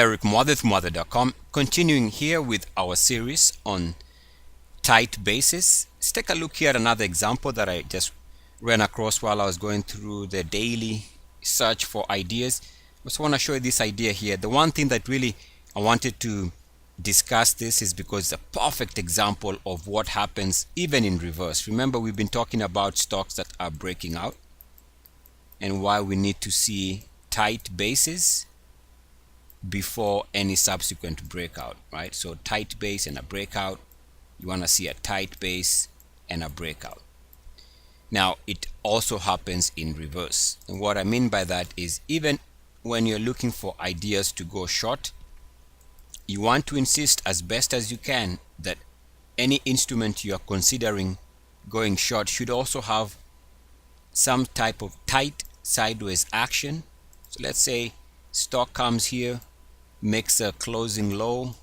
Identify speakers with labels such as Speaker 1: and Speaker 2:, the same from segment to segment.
Speaker 1: Eric Muathe from Muathe.com, continuing here with our series on tight bases. Let's take a look here at another example that I just ran across while I was going through the daily search for ideas. I just want to show you this idea here. The one thing that really I wanted to discuss this is because it's a perfect example of what happens even in reverse. Remember, we've been talking about stocks that are breaking out and why we need to see tight bases before any subsequent breakout, right? So tight base and a breakout, you want to see a tight base and a breakout. Now it also happens in reverse, and what I mean by that is even when you're looking for ideas to go short, you want to insist as best as you can that any instrument you are considering going short should also have some type of tight sideways action. So let's say stock comes here, makes a closing low.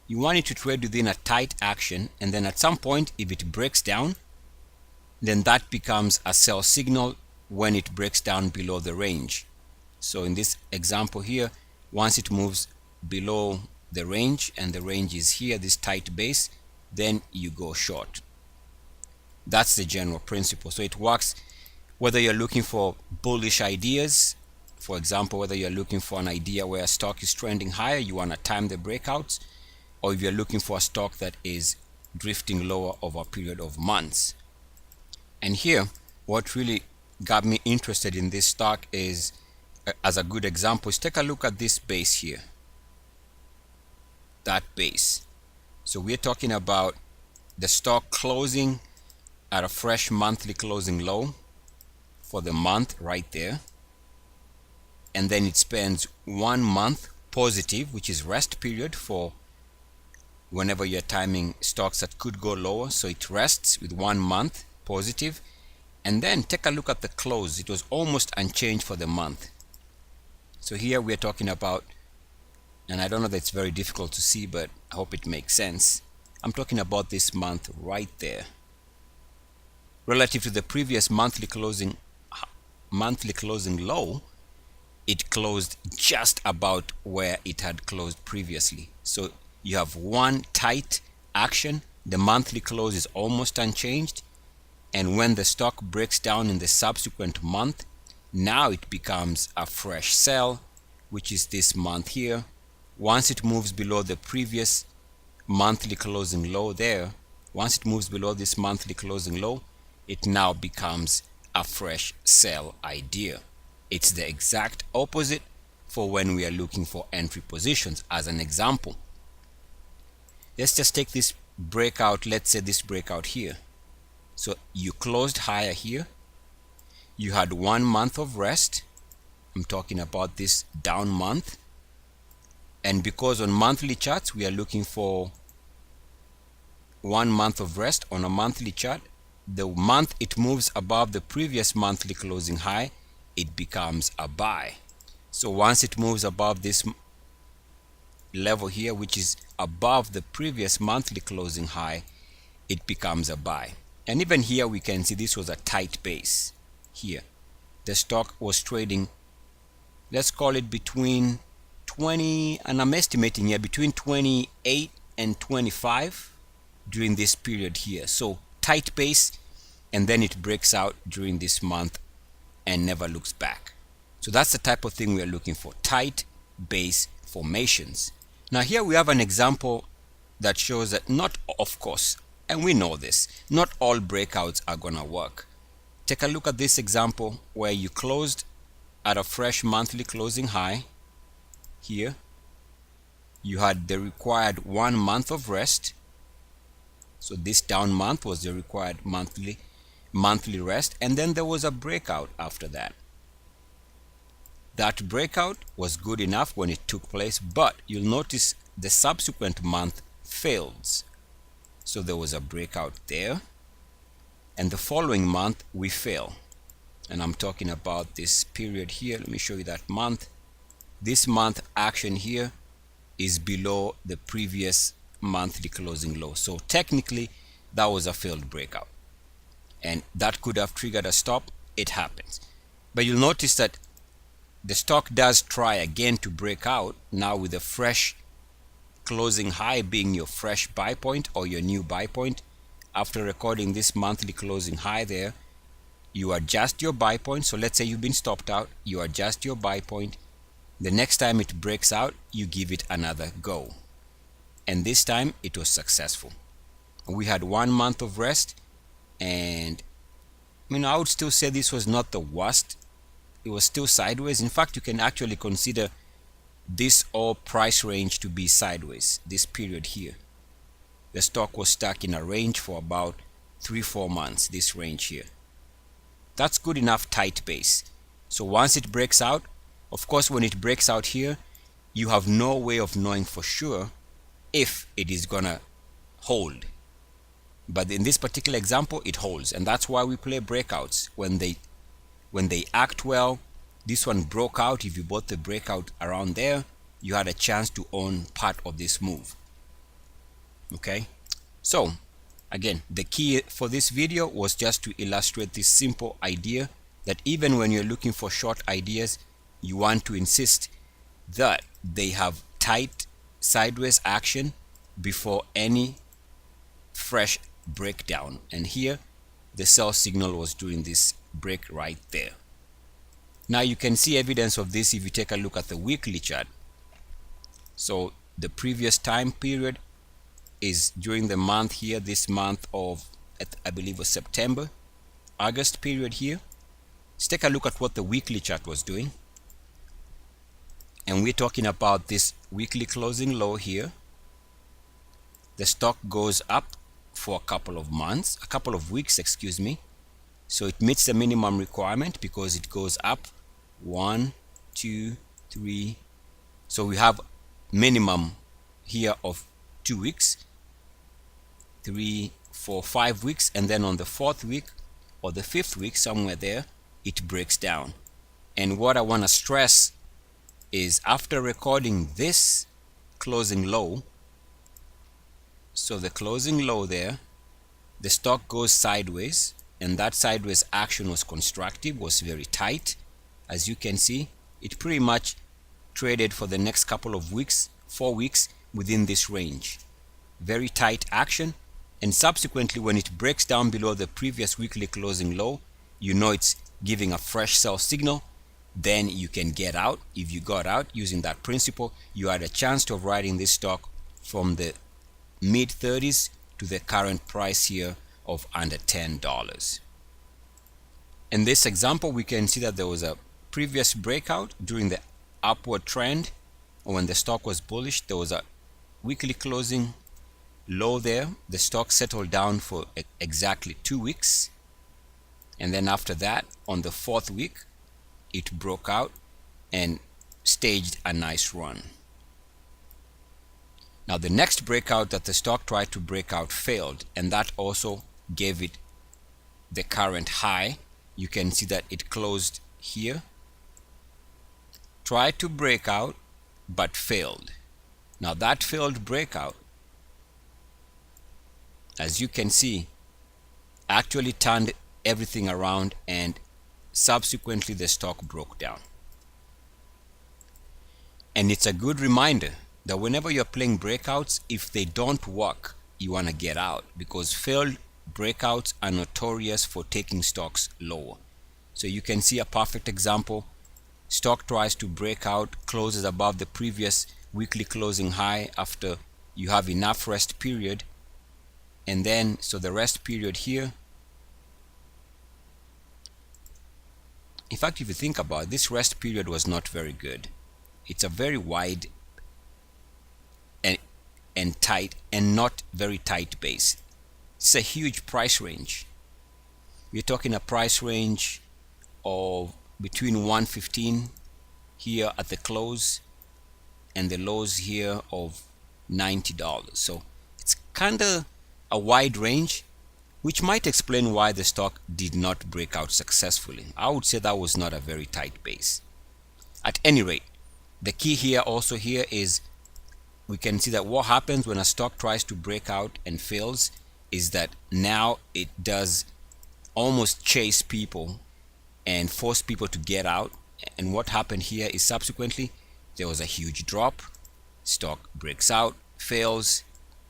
Speaker 1: You want it to trade within a tight action, and then at some point if it breaks down, then that becomes a sell signal when it breaks down below the range. So in this example here, once it moves below the range, and the range is here, this tight base, then you go short. That's the general principle. So it works whether you're looking for bullish ideas. For example, whether you're looking for an idea where a stock is trending higher, you want to time the breakouts, or if you're looking for a stock that is drifting lower over a period of months. And here, what really got me interested in this stock is, as a good example, is take a look at this base here. That base. So we're talking about the stock closing at a fresh monthly closing low for the month right there. And then it spends 1 month positive, which is rest period for whenever you're timing stocks that could go lower. So it rests with 1 month positive, and then take a look at the close. It was almost unchanged for the month. So here we're talking about, and I don't know that it's very difficult to see, but I hope it makes sense. I'm talking about this month right there. Relative to the previous monthly closing low, it closed just about where it had closed previously. So you have one tight action, the monthly close is almost unchanged, and when the stock breaks down in the subsequent month, now it becomes a fresh sell, which is this month here. Once it moves below the previous monthly closing low there, once it moves below this monthly closing low, it now becomes a fresh sell idea. It's the exact opposite for when we are looking for entry positions. As an example, let's just take this breakout, let's say this breakout here. So you closed higher here, you had 1 month of rest. I'm talking about this down month, and because on monthly charts we are looking for 1 month of rest on a monthly chart, the month it moves above the previous monthly closing high, it becomes a buy. So once it moves above this level here, which is above the previous monthly closing high, it becomes a buy. And even here we can see this was a tight base here. The stock was trading, let's call it between 20, and I'm estimating here between 28 and 25 during this period here. So tight base, and then it breaks out during this month and never looks back. So that's the type of thing we are looking for, tight base formations. Now here we have an example that shows that not, of course, and we know this, not all breakouts are gonna work. Take a look at this example where you closed at a fresh monthly closing high here. You had the required 1 month of rest. So this down month was the required monthly rest, and then there was a breakout after that. That breakout was good enough when it took place, but you'll notice the subsequent month failed. So there was a breakout there, and the following month we fail. And I'm talking about this period here. Let me show you that month. This month action here is below the previous monthly closing low. So technically that was a failed breakout, and that could have triggered a stop. It happens. But you'll notice that the stock does try again to break out, now with a fresh closing high being your fresh buy point or your new buy point. After recording this monthly closing high there, you adjust your buy point. So let's say you've been stopped out, you adjust your buy point. The next time it breaks out, you give it another go. And this time it was successful. We had 1 month of rest, and I would still say this was not the worst. It was still sideways. In fact, you can actually consider this all price range to be sideways. This period here, the stock was stuck in a range for about 3-4 months. This range here, that's good enough tight base. So once it breaks out, of course, when it breaks out here, you have no way of knowing for sure if it is gonna hold. But in this particular example, it holds, and that's why we play breakouts. When they act well, this one broke out. If you bought the breakout around there, you had a chance to own part of this move. Okay, so again, the key for this video was just to illustrate this simple idea that even when you're looking for short ideas, you want to insist that they have tight sideways action before any fresh breakdown. And here the sell signal was doing this break right there. Now you can see evidence of this if you take a look at the weekly chart. So the previous time period is during the month here, this month of, I believe, was September, August period here. Let's take a look at what the weekly chart was doing. And we're talking about this weekly closing low here. The stock goes up for a couple of weeks, excuse me. So it meets the minimum requirement because it goes up 1, 2, 3. So we have minimum here of 2 weeks, 3, 4, 5 weeks, and then on the 4th week or the 5th week, somewhere there, it breaks down. And what I want to stress is after recording this closing low, so the closing low there, the stock goes sideways, and that sideways action was constructive, was very tight. As you can see, it pretty much traded for the next couple of weeks, 4 weeks, within this range. Very tight action, and subsequently when it breaks down below the previous weekly closing low, you know it's giving a fresh sell signal. Then you can get out. If you got out using that principle, you had a chance of riding this stock from the mid 30s to the current price here of under $10. In this example, we can see that there was a previous breakout during the upward trend, or when the stock was bullish. There was a weekly closing low there. The stock settled down for exactly 2 weeks, and then after that, on the 4th week, it broke out and staged a nice run. Now the next breakout that the stock tried to break out failed, and that also gave it the current high. You can see that it closed here, tried to break out but failed. Now that failed breakout, as you can see, actually turned everything around, and subsequently the stock broke down. And it's a good reminder that whenever you're playing breakouts, if they don't work, you want to get out, because failed breakouts are notorious for taking stocks lower. So you can see a perfect example. Stock tries to break out, closes above the previous weekly closing high after you have enough rest period, and then so the rest period here, in fact, if you think about it, this rest period was not very good. It's a very wide and tight and not very tight base. It's a huge price range. We're talking a price range of between 115 here at the close and the lows here of $90. So it's kind of a wide range, which might explain why the stock did not break out successfully. I would say that was not a very tight base. At any rate, the key here also here is we can see that what happens when a stock tries to break out and fails is that now it does almost chase people and force people to get out, And what happened here is subsequently there was a huge drop. Stock breaks out, fails,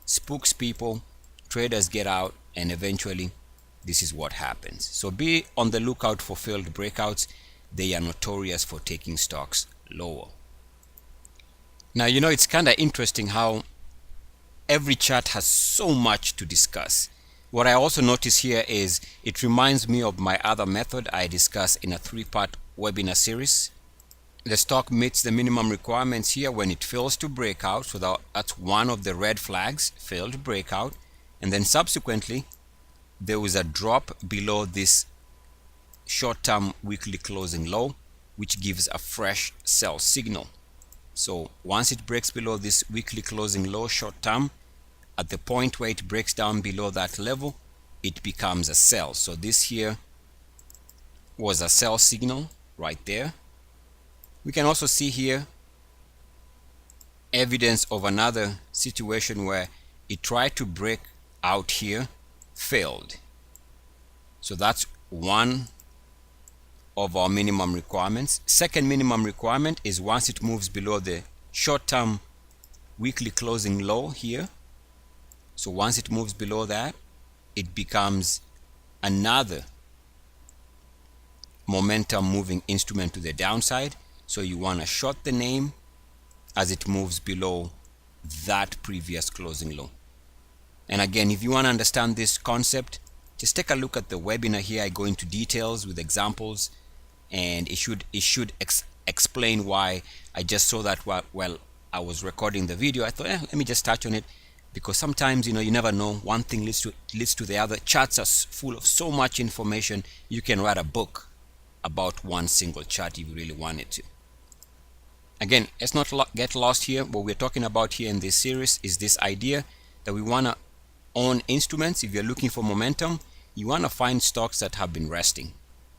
Speaker 1: spooks people, traders get out, and eventually this is what happens. So be on the lookout for failed breakouts. They are notorious for taking stocks lower. Now, it's kind of interesting how every chart has so much to discuss. What I also notice here is it reminds me of my other method I discussed in a 3-part webinar series. The stock meets the minimum requirements here when it fails to break out. So that's one of the red flags, failed breakout. And then subsequently, there was a drop below this short-term weekly closing low, which gives a fresh sell signal. So once it breaks below this weekly closing low short-term, at the point where it breaks down below that level, it becomes a sell. So this here was a sell signal right there. We can also see here evidence of another situation where it tried to break out here, failed. So that's one of our minimum requirements. Second minimum requirement is once it moves below the short-term weekly closing low here. So once it moves below that, it becomes another momentum moving instrument to the downside. So you want to short the name as it moves below that previous closing low. And again, if you want to understand this concept, just take a look at the webinar here. I go into details with examples, and it should explain why I just saw that while I was recording the video. I thought, let me just touch on it, because sometimes you never know, one thing leads to the other. Charts are full of so much information. You can write a book about one single chart if you really wanted to. Again, let's not get lost here. What we're talking about here in this series is this idea that we want to own instruments. If you're looking for momentum, you want to find stocks that have been resting.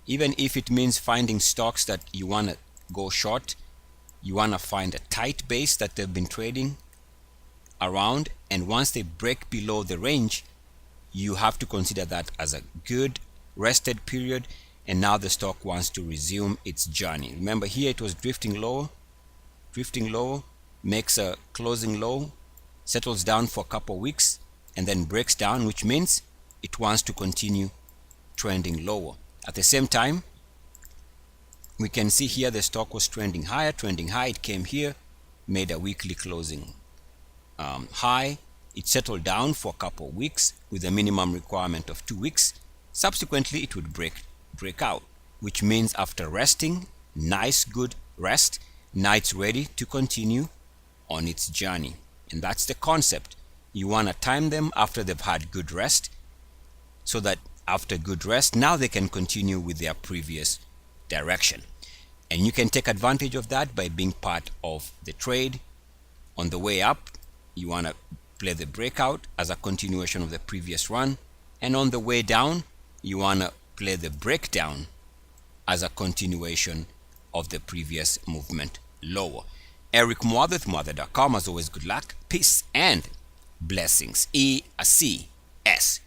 Speaker 1: Even if it means finding stocks that you want to go short, you want to find a tight base that they've been trading around, and once they break below the range, you have to consider that as a good rested period, and now the stock wants to resume its journey. Remember, here it was drifting lower, makes a closing low, settles down for a couple of weeks, and then breaks down, which means it wants to continue trending lower. At the same time, we can see here the stock was trending higher, it came here, made a weekly closing high. It settled down for a couple of weeks with a minimum requirement of 2 weeks. Subsequently, it would break out, which means after resting, nice good rest, now it's ready to continue on its journey. And that's the concept. You want to time them after they've had good rest, so that after good rest, now they can continue with their previous direction. And you can take advantage of that by being part of the trade. On the way up, you want to play the breakout as a continuation of the previous run, and on the way down, you want to play the breakdown as a continuation of the previous movement lower. Eric Muathe, Muathe.com. As always, good luck, peace, and blessings. ECS.